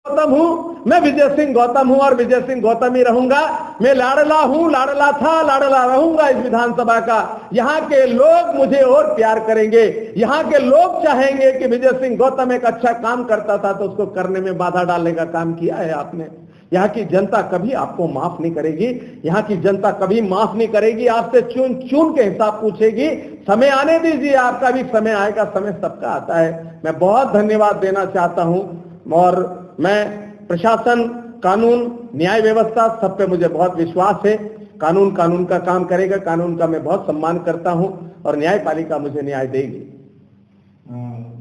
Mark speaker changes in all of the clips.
Speaker 1: गौतम हूं, मैं विजय सिंह गौतम हूं और विजय सिंह गौतम ही रहूंगा। मैं लाडला हूं, लाडला था, लाडला रहूंगा इस विधानसभा का। यहाँ के लोग मुझे और प्यार करेंगे। यहाँ के लोग चाहेंगे कि विजय सिंह गौतम एक अच्छा काम करता था तो उसको करने में बाधा डालने का काम किया है आपने। यहाँ की जनता कभी आपको माफ नहीं करेगी। यहाँ की जनता कभी माफ नहीं करेगी। आपसे चुन चुन के हिसाब पूछेगी। समय आने दीजिए, आपका भी समय आएगा। समय सबका आता है। मैं बहुत धन्यवाद देना चाहता हूं और मैं प्रशासन, कानून, न्याय व्यवस्था सब पे मुझे बहुत विश्वास है। कानून का काम करेगा। कानून का मैं बहुत सम्मान करता हूं और न्यायपालिका मुझे न्याय देगी।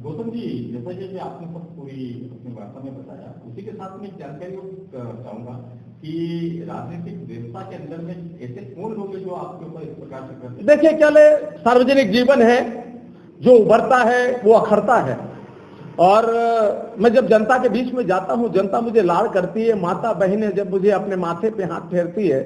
Speaker 2: गौतम जी, जैसा कि आपने सब पूरी अपनी वार्ता में बताया, उसी के साथ में जानकारी चाहूंगा कि राजनीतिक व्यवस्था के अंदर में ऐसे कौन लोग हैं जो आपके ऊपर इस प्रकार से करते हैं?
Speaker 1: देखिए, क्या सार्वजनिक जीवन है, जो उभरता है वो अखरता है। और मैं जब जनता के बीच में जाता हूं, जनता मुझे लाड़ करती है। माता बहनें जब मुझे अपने माथे पे हाथ फेरती है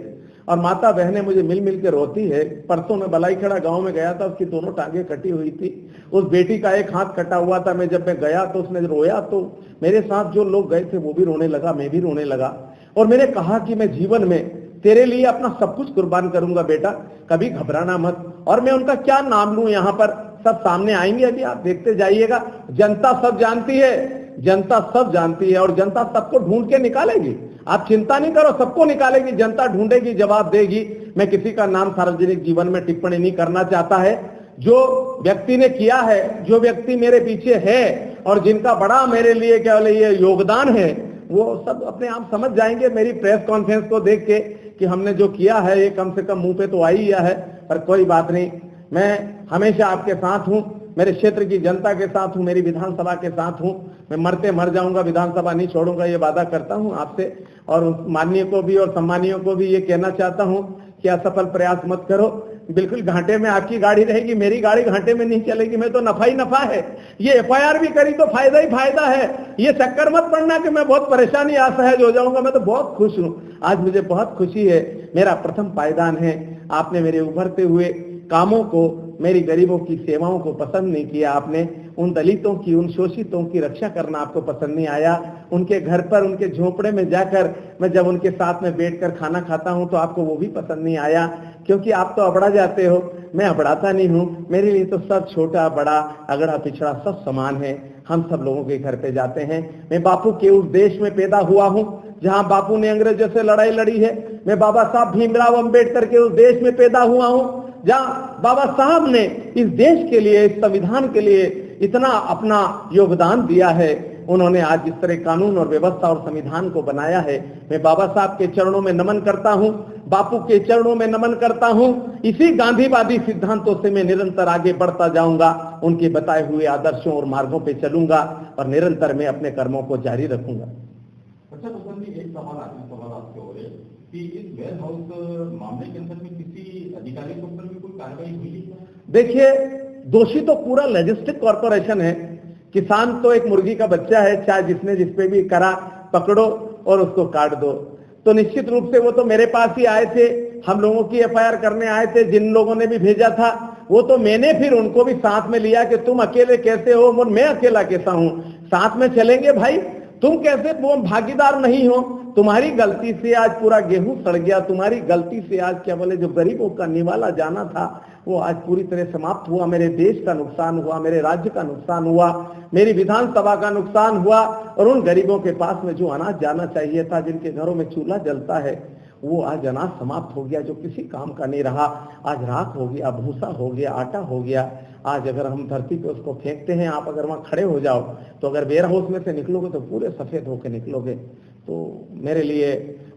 Speaker 1: और माता बहनें मुझे मिल मिल के रोती है। परसों मैं बलाईखेड़ा गांव में गया था, उसकी दोनों टांगे कटी हुई थी। उस बेटी का एक हाथ कटा हुआ था। मैं जब मैं गया तो उसने रोया, तो मेरे साथ जो लोग गए थे वो भी रोने लगा, मैं भी रोने लगा। और मैंने कहा कि मैं जीवन में तेरे लिए अपना सब कुछ कुर्बान करूंगा बेटा, कभी घबराना मत। और मैं उनका क्या नाम लूं, यहाँ पर सब सामने आएंगे, अभी आप देखते जाइएगा। जनता सब जानती है, जनता सब जानती है और जनता सबको ढूंढ के निकालेगी। आप चिंता नहीं करो, सबको निकालेगी जनता, ढूंढेगी, जवाब देगी। मैं किसी का नाम सार्वजनिक जीवन में टिप्पणी नहीं करना चाहता है। जो व्यक्ति ने किया है, जो व्यक्ति मेरे पीछे है और जिनका बड़ा मेरे लिए क्या बोले ये योगदान है, वो सब अपने आप समझ जाएंगे मेरी प्रेस कॉन्फ्रेंस को देख के कि हमने जो किया है ये कम से कम मुंह पे तो आ ही गया है। पर कोई बात नहीं, मैं हमेशा आपके साथ हूं, मेरे क्षेत्र की जनता के साथ हूं, मेरी विधानसभा के साथ हूं। मैं मरते मर जाऊंगा, विधानसभा नहीं छोड़ूंगा, ये वादा करता हूं आपसे। और माननीय को भी और सम्मानीय को भी ये कहना चाहता हूं कि असफल प्रयास मत करो। बिल्कुल घाटे में आपकी गाड़ी रहेगी, मेरी गाड़ी घाटे में नहीं चलेगी। मैं तो नफा ही नफा है। ये एफआईआर भी करी तो फायदा ही फायदा है। ये चक्कर मत पड़ना कि मैं बहुत परेशानी असहज हो जाऊंगा। मैं तो बहुत खुश हूं, आज मुझे बहुत खुशी है। मेरा प्रथम पायदान है। आपने मेरे उभरते हुए कामों को, मेरी गरीबों की सेवाओं को पसंद नहीं किया। आपने उन दलितों की, उन शोषितों की रक्षा करना आपको पसंद नहीं आया। उनके घर पर, उनके झोपड़े में जाकर मैं जब उनके साथ में बैठकर खाना खाता हूं तो आपको वो भी पसंद नहीं आया, क्योंकि आप तो अबड़ा जाते हो। मैं अबड़ाता नहीं हूं। मेरे लिए तो सब छोटा बड़ा, अगड़ा पिछड़ा सब समान है। हम सब लोगों के घर पे जाते हैं। मैं बापू के उस देश में पैदा हुआ हूं जहां बापू ने अंग्रेजों से लड़ाई लड़ी है। मैं बाबा साहब भीमराव अंबेडकर के उस देश में पैदा हुआ हूं जहां बाबा साहब ने इस देश के लिए, इस संविधान के लिए इतना अपना योगदान दिया है। उन्होंने आज जिस तरह कानून और व्यवस्था और संविधान को बनाया है, मैं बाबा साहब के चरणों में नमन करता हूं, बापू के चरणों में नमन करता हूं। इसी गांधीवादी सिद्धांतों से मैं निरंतर आगे बढ़ता जाऊंगा। उनके बताए हुए आदर्शों और मार्गों पे चलूंगा और निरंतर मैं अपने कर्मों को जारी रखूंगा।
Speaker 2: अच्छा भगवान जी, एक सवाल आपसे हो रहे कि इस वेयर हाउस मामले के अंदर में किसी अधिकारी के ऊपर भी कोई कार्रवाई हुई?
Speaker 1: देखिए, दोषी तो पूरा लॉजिस्टिक कॉर्पोरेशन है। किसान तो एक मुर्गी का बच्चा है, चाहे जिसने जिस पे भी करा पकड़ो और उसको काट दो। तो निश्चित रूप से वो तो मेरे पास ही आए थे, हम लोगों की एफआईआर करने आए थे। जिन लोगों ने भी भेजा था वो तो मैंने फिर उनको भी साथ में लिया कि तुम अकेले कैसे हो, मैं अकेला कैसा हूं, साथ में चलेंगे भाई। तुम कैसे वो भागीदार नहीं हो? तुम्हारी गलती से आज पूरा गेहूं सड़ गया। तुम्हारी गलती से आज क्या बोले जो गरीबों का निवाला जाना था वो आज पूरी तरह समाप्त हुआ। मेरे देश का नुकसान हुआ, मेरे राज्य का नुकसान हुआ, मेरी विधानसभा का नुकसान हुआ। और उन गरीबों के पास में जो अनाज जाना चाहिए था, जिनके घरों में चूल्हा जलता है, वो आज अनाज समाप्त हो गया, जो किसी काम का नहीं रहा। आज राख हो गया, भूसा हो गया, आटा हो गया। आज अगर हम धरती पे उसको फेंकते हैं, आप अगर वहां खड़े हो जाओ तो अगर वेयर हाउस में से निकलोगे तो पूरे सफेद होकर निकलोगे। तो मेरे लिए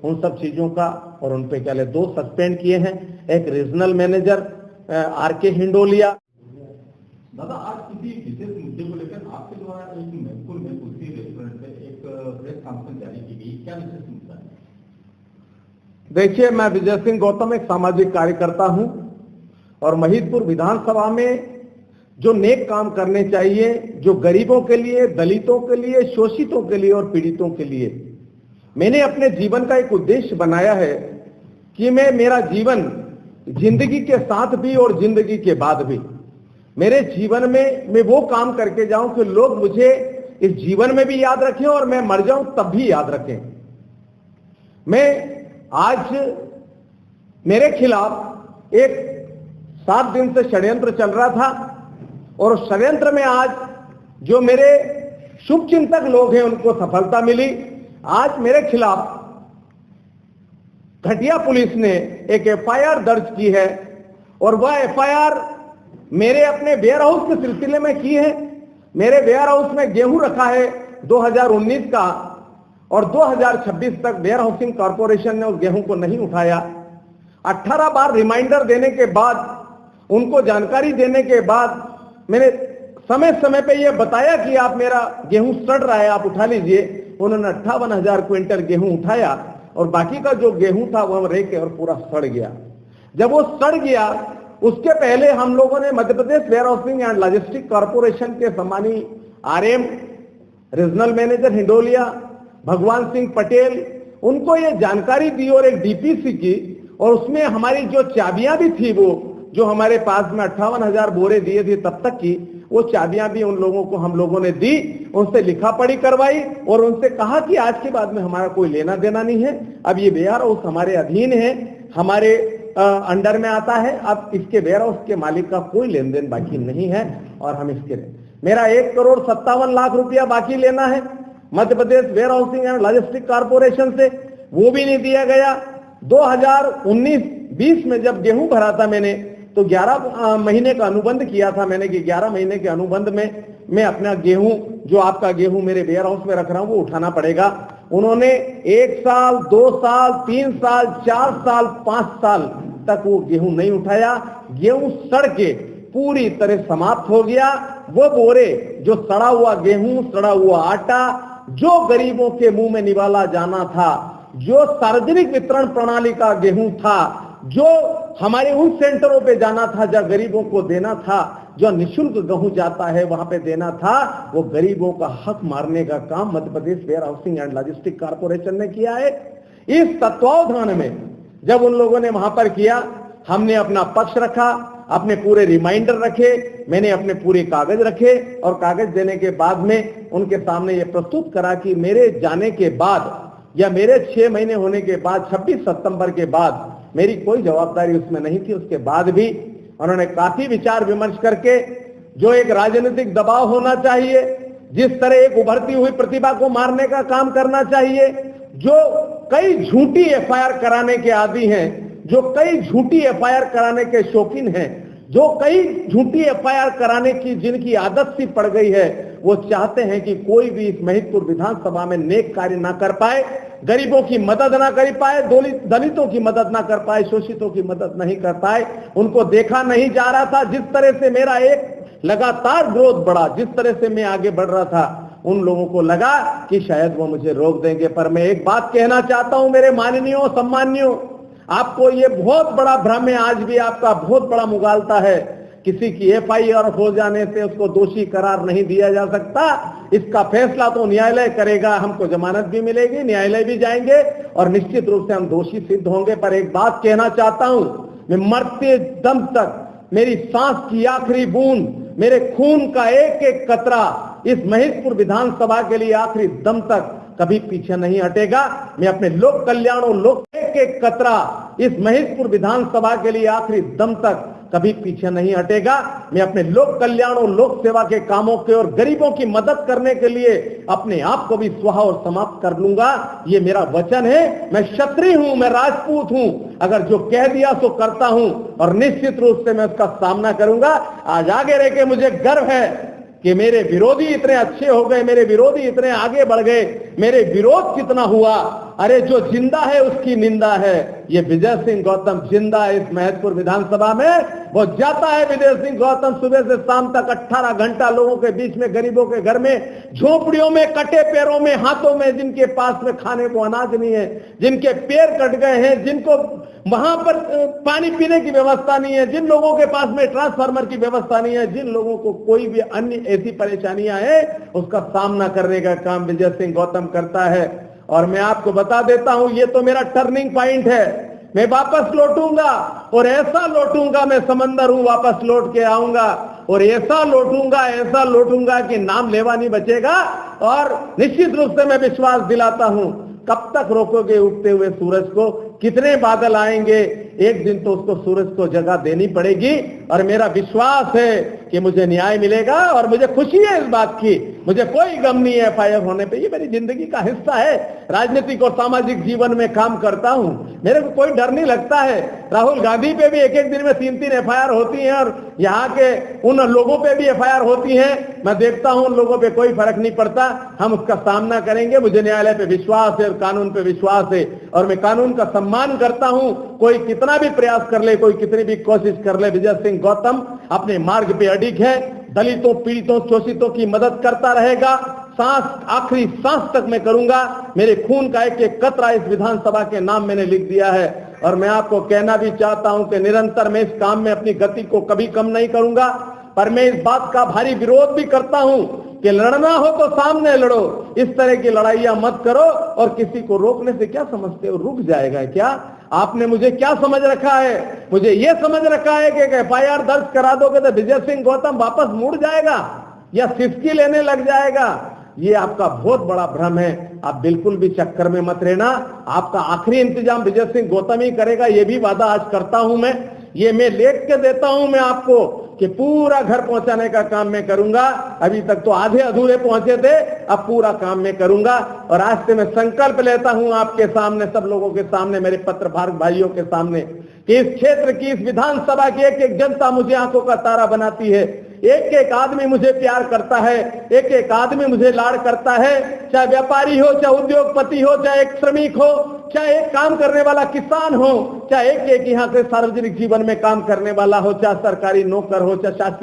Speaker 1: उन सब चीजों का, और उन पे क्या 2 सस्पेंड किए हैं। एक रीजनल मैनेजर आरके हिंडोलिया।
Speaker 2: दादा, आज किसी विशेष मुद्दे को लेकर आपके द्वारा एक महत्वपूर्ण में कुर्सी रेस्टोरेंट पे एक प्रेस कॉन्फ्रेंस जारी की गई, क्या विशेष मुद्दा है?
Speaker 1: देखिए, मैं विजय सिंह गौतम एक सामाजिक कार्यकर्ता हूं और महिदपुर विधानसभा में जो नेक काम करने चाहिए, जो गरीबों के लिए, दलितों के लिए, शोषितों के लिए और पीड़ितों के लिए, मैंने अपने जीवन का एक उद्देश्य बनाया है कि मेरा जीवन जिंदगी के साथ भी और जिंदगी के बाद भी, मेरे जीवन में मैं वो काम करके जाऊं कि लोग मुझे इस जीवन में भी याद रखें और मैं मर जाऊं तब भी याद रखें। मैं आज मेरे खिलाफ एक 7 दिन से षड्यंत्र चल रहा था और उस षड्यंत्र में आज जो मेरे शुभचिंतक लोग हैं उनको सफलता मिली। आज मेरे खिलाफ घटिया पुलिस ने एक एफआईआर दर्ज की है और वह एफआईआर मेरे अपने वेयर हाउस के सिलसिले में की है। मेरे वेयर हाउस में गेहूं रखा है 2019 का और 2026 तक वेयर हाउसिंग कॉर्पोरेशन ने उस गेहूं को नहीं उठाया। 18 बार रिमाइंडर देने के बाद, उनको जानकारी देने के बाद मैंने समय समय पे ये बताया कि आप मेरा गेहूं सड़ रहा है, आप उठा लीजिए। उन्होंने 58,000 क्विंटल गेहूं उठाया और बाकी का जो गेहूं था वह रह के और पूरा सड़ गया। जब वो सड़ गया उसके पहले हम लोगों ने Madhya Pradesh Warehousing and Logistic Corporation के सम्मानीय आरएम, रीजनल मैनेजर हिंडोलिया भगवान सिंह पटेल, उनको ये जानकारी दी और एक डीपीसी की, और उसमें हमारी जो चाबियां भी थी, वो जो हमारे पास में 58,000 बोरे दिए थे तब तक की, वो चाबियां भी उन लोगों को हम लोगों ने दी, उनसे लिखा पढ़ी करवाई और उनसे कहा कि आज के बाद में हमारा कोई लेना देना नहीं है, अब ये वेयर हाउस हमारे अधीन है, हमारे अंडर में आता है, अब इसके वेयर हाउस के मालिक का कोई लेन देन बाकी नहीं है और हम इसके मेरा 1,57,00,000 रुपया बाकी लेना है Madhya Pradesh Warehousing and Logistic Corporation से, वो भी नहीं दिया गया। 2019-20 में जब गेहूं भरा था मैंने, तो 11 महीने का अनुबंध किया था मैंने कि 11 महीने के अनुबंध में मैं अपना गेहूं, जो आपका गेहूं मेरे वेयर हाउस में रख रहा हूं, वो उठाना पड़ेगा। उन्होंने 1 साल, 2 साल, 3 साल, 4 साल, 5 साल तक वो गेहूं नहीं उठाया। गेहूं सड़ के पूरी तरह समाप्त हो गया। वो बोरे, जो सड़ा हुआ गेहूं, सड़ा हुआ आटा, जो गरीबों के मुंह में निवाला जाना था, जो सार्वजनिक वितरण प्रणाली का गेहूं था, जो हमारे उन सेंटरों पे जाना था जहां गरीबों को देना था, जो निःशुल्क गेहूं जाता है वहां पे देना था, वो गरीबों का हक मारने का काम Madhya Pradesh Warehousing and Logistic Corporation ने किया है। इस तत्वावधान में जब उन लोगों ने वहां पर किया, हमने अपना पक्ष रखा, अपने पूरे रिमाइंडर रखे, मैंने अपने पूरे कागज रखे और कागज देने के बाद में उनके सामने ये प्रस्तुत करा कि मेरे जाने के बाद या मेरे 6 महीने होने के बाद 26 सितंबर के बाद मेरी कोई जवाबदारी उसमें नहीं थी। उसके बाद भी उन्होंने काफी विचार विमर्श करके, जो एक राजनीतिक दबाव होना चाहिए, जिस तरह एक उभरती हुई प्रतिभा को मारने का काम करना चाहिए, जो कई झूठी एफआईआर कराने के आदी हैं, जो कई झूठी एफआईआर कराने के शौकीन हैं, जो कई झूठी एफआईआर कराने की जिनकी आदत सी पड़ गई है, वो चाहते हैं कि कोई भी इस महिदपुर विधानसभा में नेक कार्य ना कर पाए, गरीबों की मदद ना कर पाए, दलितों की मदद ना कर पाए, शोषितों की मदद नहीं कर पाए। उनको देखा नहीं जा रहा था। जिस तरह से मेरा एक लगातार ग्रोथ बढ़ा, जिस तरह से मैं आगे बढ़ रहा था, उन लोगों को लगा कि शायद वो मुझे रोक देंगे। पर मैं एक बात कहना चाहता हूं मेरे माननीयों, सम्मानियों, आपको ये बहुत बड़ा भ्रम है, आज भी आपका बहुत बड़ा मुगालता है। किसी की एफआईआर हो जाने से उसको दोषी करार नहीं दिया जा सकता। इसका फैसला तो न्यायालय करेगा, हमको जमानत भी मिलेगी, न्यायालय भी जाएंगे और निश्चित रूप से हम दोषी सिद्ध होंगे। पर एक बात कहना चाहता हूं, मैं मरते दम तक, मेरी सांस की आखिरी बूंद, मेरे खून का एक एक कतरा इस महिदपुर विधानसभा के लिए आखिरी दम तक कभी पीछे नहीं हटेगा। मैं अपने लोक कल्याण और लोक एक एक कतरा इस महिदपुर विधानसभा के लिए आखिरी दम तक कभी पीछे नहीं हटेगा। मैं अपने लोक कल्याण और लोक सेवा के कामों के और गरीबों की मदद करने के लिए अपने आप को भी स्वाह और समाप्त कर लूंगा। ये मेरा वचन है। मैं क्षत्रिय हूं, मैं राजपूत हूं, अगर जो कह दिया सो करता हूं और निश्चित रूप से मैं उसका सामना करूंगा। आज आगे रह के मुझे गर्व है कि मेरे विरोधी इतने अच्छे हो गए, मेरे विरोधी इतने आगे बढ़ गए। मेरे विरोध कितना हुआ, अरे जो जिंदा है उसकी निंदा है। ये विजय सिंह गौतम जिंदा है इस महिदपुर विधानसभा में। वो जाता है विजय सिंह गौतम सुबह से शाम तक 18 घंटा लोगों के बीच में, गरीबों के घर में, झोपड़ियों में, कटे पैरों में, हाथों में, जिनके पास में खाने को अनाज नहीं है, जिनके पैर कट गए हैं, जिनको वहां पर पानी पीने की व्यवस्था नहीं है, जिन लोगों के पास में ट्रांसफार्मर की व्यवस्था नहीं है, जिन लोगों को कोई भी अन्य ऐसी परेशानियां हैं, उसका सामना करने का काम विजय सिंह गौतम करता है। और मैं आपको बता देता हूं, ये तो मेरा टर्निंग पॉइंट है। मैं वापस लौटूंगा और ऐसा लौटूंगा, मैं समंदर हूं, वापस लौट के आऊंगा और ऐसा लौटूंगा कि नाम लेवा नहीं बचेगा। और निश्चित रूप से मैं विश्वास दिलाता हूं, कब तक रोकोगे उगते हुए सूरज को? कितने बादल आएंगे, एक दिन तो उसको सूरज को जगह देनी पड़ेगी। और मेरा विश्वास है कि मुझे न्याय मिलेगा और मुझे खुशी है इस बात की, मुझे कोई गम नहीं है FIR होने पे। ये मेरी जिंदगी का हिस्सा है, राजनीतिक और सामाजिक जीवन में काम करता हूं, मेरे को कोई डर नहीं लगता है। राहुल गांधी पे भी एक एक दिन में 3-3 FIR होती हैं और यहाँ के उन लोगों पे भी FIR होती हैं। मैं देखता हूं उन लोगों पे कोई फर्क नहीं पड़ता, हम उसका सामना करेंगे। मुझे न्यायालय पे विश्वास है और कानून पे विश्वास है और मैं कानून का सम्मान करता हूं। कोई कितना भी प्रयास कर ले, कोई कितनी भी कोशिश कर ले, विजय सिंह गौतम अपने मार्ग पे अडिग है, दलितों, पीड़ितों, शोषितों की मदद करता रहेगा। सांस, आखिरी सांस तक मैं करूंगा। मेरे खून का एक एक कतरा इस विधानसभा के नाम मैंने लिख दिया है और मैं आपको कहना भी चाहता हूं कि निरंतर मैं इस काम में अपनी गति को कभी कम नहीं करूंगा। पर मैं इस बात का भारी विरोध भी करता हूं कि लड़ना हो तो सामने लड़ो, इस तरह की लड़ाइयां मत करो। और किसी को रोकने से क्या समझते हो, रुक जाएगा क्या? आपने मुझे क्या समझ रखा है? मुझे ये समझ रखा है कि FIR दर्ज करा दोगे तो विजय सिंह गौतम वापस मुड़ जाएगा या सिसकी लेने लग जाएगा? ये आपका बहुत बड़ा भ्रम है। आप बिल्कुल भी चक्कर में मत रहना। आपका आखिरी इंतजाम विजय सिंह गौतम ही करेगा, ये भी वादा आज करता हूं मैं। ये मैं लिख के देता हूं मैं आपको कि पूरा घर पहुंचाने का काम मैं करूंगा। अभी तक तो आधे अधूरे पहुंचे थे, अब पूरा काम मैं करूंगा। और आज से मैं संकल्प लेता हूं आपके सामने, सब लोगों के सामने, मेरे पत्रकार भाइयों के सामने, कि इस क्षेत्र की, इस विधानसभा की एक एक जनता मुझे आंखों का तारा बनाती है। एक एक आदमी मुझे प्यार करता है, एक एक आदमी मुझे लाड़ करता है, चाहे व्यापारी हो, चाहे उद्योगपति हो, चाहे एक श्रमिक हो, चाहे एक काम करने वाला किसान हो, चाहे एक एक यहाँ के सार्वजनिक जीवन में काम करने वाला हो, चाहे सरकारी नौकर हो, चाहे शासकीय